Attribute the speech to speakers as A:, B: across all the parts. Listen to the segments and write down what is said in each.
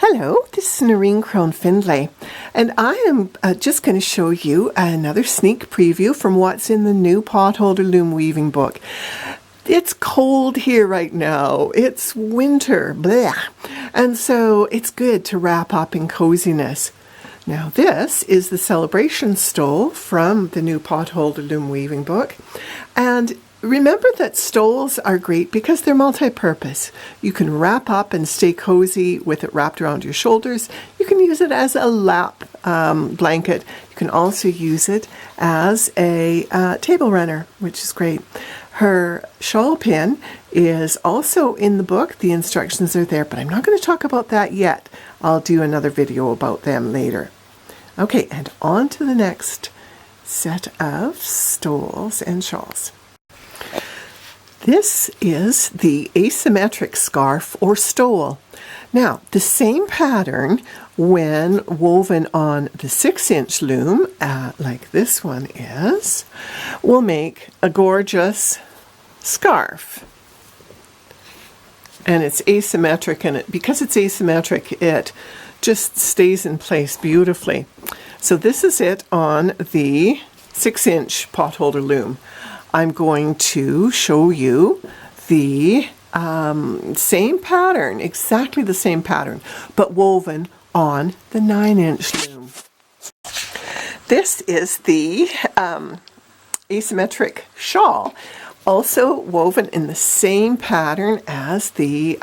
A: Hello, this is Noreen Crone-Findlay, and I am just going to show you another sneak preview from what's in the new Potholder Loom Weaving book. It's cold here right now. It's winter, bleh. And so it's good to wrap up in coziness. Now this is the celebration stole from the new Potholder Loom Weaving book, and remember that stoles are great because they're multi-purpose. You can wrap up and stay cozy with it wrapped around your shoulders. You can use it as a lap blanket. You can also use it as a table runner, which is great. Her shawl pin is also in the book. The instructions are there, but I'm not going to talk about that yet. I'll do another video about them later. Okay, and on to the next set of stoles and shawls. This is the asymmetric scarf or stole. Now, the same pattern when woven on the 6-inch loom, like this one is, will make a gorgeous scarf. And it's asymmetric, and because it's asymmetric, it just stays in place beautifully. So this is it on the 6-inch Potholder loom. I'm going to show you the same pattern, exactly the same pattern, but woven on the 9-inch loom. This is the asymmetric shawl, also woven in the same pattern as the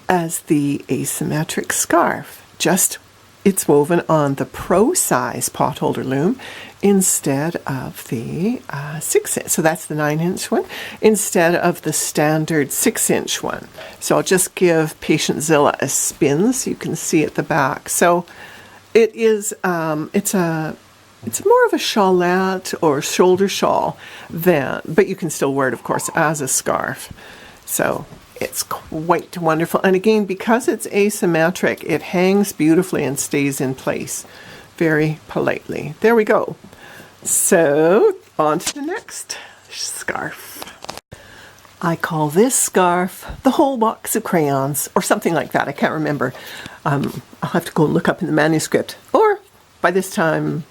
A: asymmetric scarf, just it's woven on the Pro size Potholder loom instead of the 6-inch. So that's the 9-inch one instead of the standard 6-inch one. So I'll just give Patient Zilla a spin so you can see at the back. So it is it's more of a shawlette or shoulder shawl but you can still wear it, of course, as a scarf. So it's quite wonderful. And again, because it's asymmetric, it hangs beautifully and stays in place very politely. There we go. So on to the next scarf. I call this scarf the whole box of crayons, or something like that. I can't remember. I'll have to go look up in the manuscript, or by this time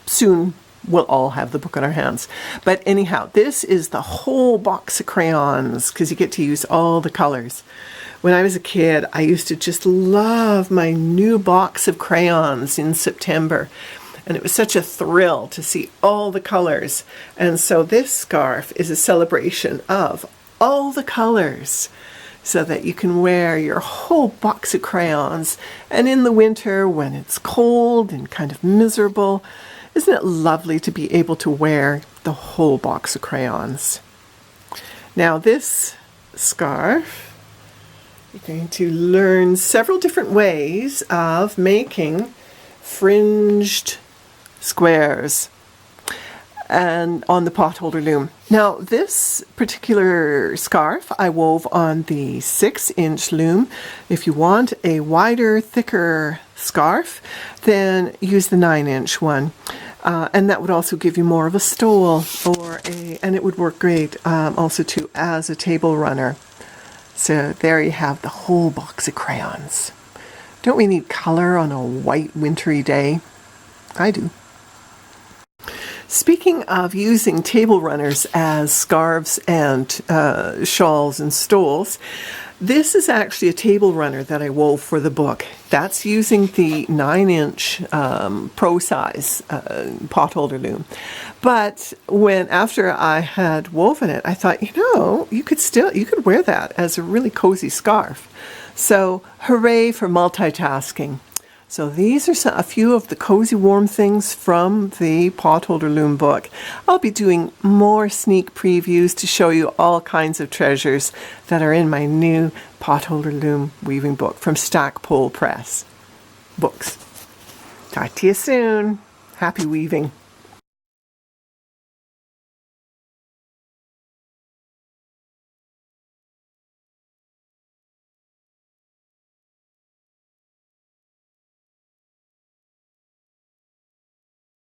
A: soon we'll all have the book in our hands. But anyhow, this is the whole box of crayons because you get to use all the colors. When I was a kid, I used to just love my new box of crayons in September. And it was such a thrill to see all the colors. And so this scarf is a celebration of all the colors so that you can wear your whole box of crayons. And in the winter, when it's cold and kind of miserable, isn't it lovely to be able to wear the whole box of crayons? Now this scarf, you're going to learn several different ways of making fringed squares and on the Potholder loom. Now this particular scarf I wove on the 6-inch loom. If you want a wider, thicker scarf, then use the 9-inch one. And that would also give you more of a stole, and it would work great also too as a table runner. So there you have the whole box of crayons. Don't we need color on a white wintry day? I do. Speaking of using table runners as scarves and shawls and stoles, this is actually a table runner that I wove for the book. That's using the 9-inch Pro size Potholder loom. But after I had woven it, I thought, you could wear that as a really cozy scarf. So hooray for multitasking. So these are a few of the cozy warm things from the Potholder Loom book. I'll be doing more sneak previews to show you all kinds of treasures that are in my new Potholder Loom weaving book from Stackpole Press Books. Talk to you soon. Happy weaving.